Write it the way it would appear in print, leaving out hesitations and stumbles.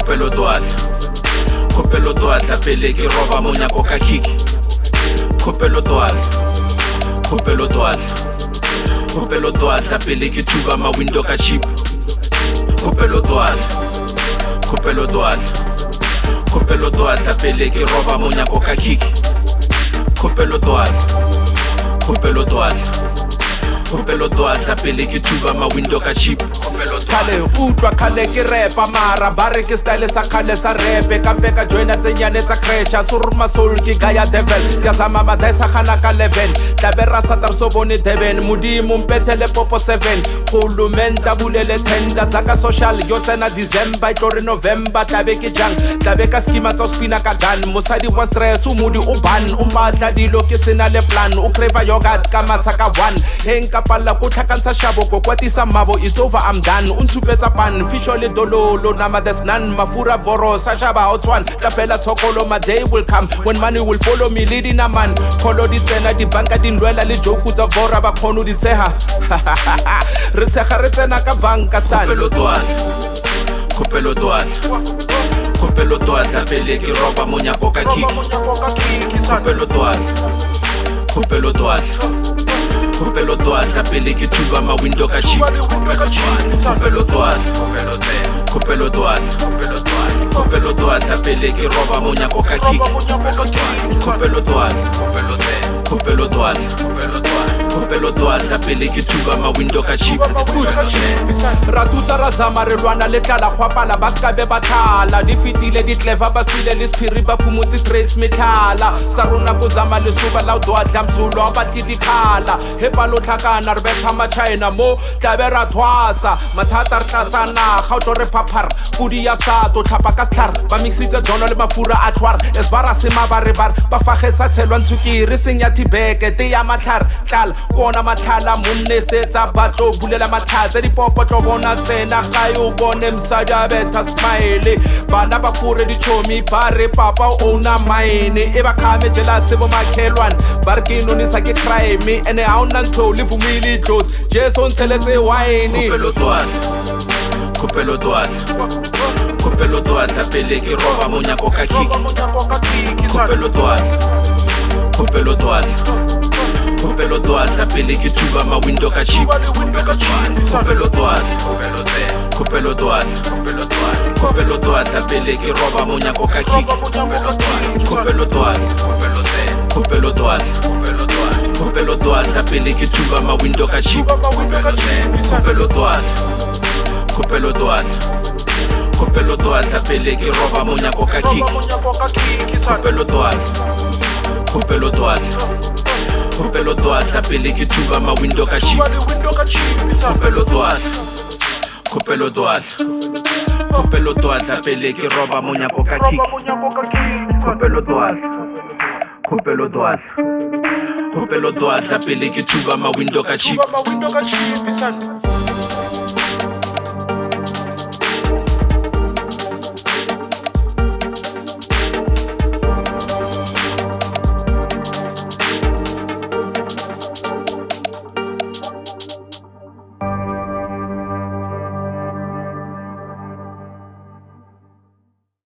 Kopelo toatla pele ke roba monyako ka kiki. Kopelo toatla pele ke thuba ma window ka chip. Kopelo toatla pele ke roba monyako ka kiki. Kopelo toatla pele ke thuba ma window ka chip. Kale utlwa khale ke repa mara bare ke style sa khale sa repe kampe ka joina tsenyane tsa creature surma soul ke gaya devil ke zama madaisa khana ka 11 tabera sa tarso bone deben mudimo mpethele popo 7 khulumenta bulele tender zaka social yo tsena December itlore November tabe ke jang tabe ka skima tsa spina ka gun mosadi wa stress umudi u ban umpatla dilo ke sena le plan u crave yogurt ka matsa ka 1 henka palla ku tlhakantsha shabo ko kwatisa mabo it's over I'm done untshupetsa pan fisho le dololo nama there's none mafura voro sashaba otswan tafela tsokolo my day will come when money will follow me leading a man kholo di tsena di banka di ndwela le joke tsa vora ba khono di tseha re tsena ka banka sana Kopelo toatla pele ke roba monyako ka kiki. Kopelo toatla pele ke thuba ma window ka chip. Kopelo toatla pele ke roba monyako ka kiki. Kopelo toatla pele ke thuba ma window ka chip. ratutsa ra zama re lwana le tlala khwapala ba ska be bathala di fitile di clever ba swile le spirit ba phumutse trace methala sa rona go zama le suba la dwa dlamzulu abathi dikhala he palo tlhakana re betha ma China mo tlabe ra thwasa mathata re tlatana ga tlo re phaphara pudi ya sa to tlhapa ka sthar ba mixitse dono le mafura a thwar esbara se mabare bar ba fagesa tshelwa ntsukiri senya tibeke te ya matlhar tlala kona mathala munne setsa batlo bulela mathatse di popo tlo bona tsena ga yo bone msada betha smile bana ba fure di chomi bare papa ona mine e ba khame jela sebo makhelwane barkino ni sake crime ene hauna ntho le vumili close Jason tseletse wine Kopelo toatla pele ke roba monyako ka kiki. Kopelo toatla pele ke thuba ma window ka chip. Kopelo toatla pele ke roba monyako ka kiki. Kopelo toatla pele ke thuba ma window ka chip. Kopelo toatla pele ke roba monyako ka kiki. Kopelo toatla pele ke thuba ma window ka chip. Kopelo toatla pele ke roba monyako ka kiki. Kopelo toatla pele ke thuba ma window ka chip.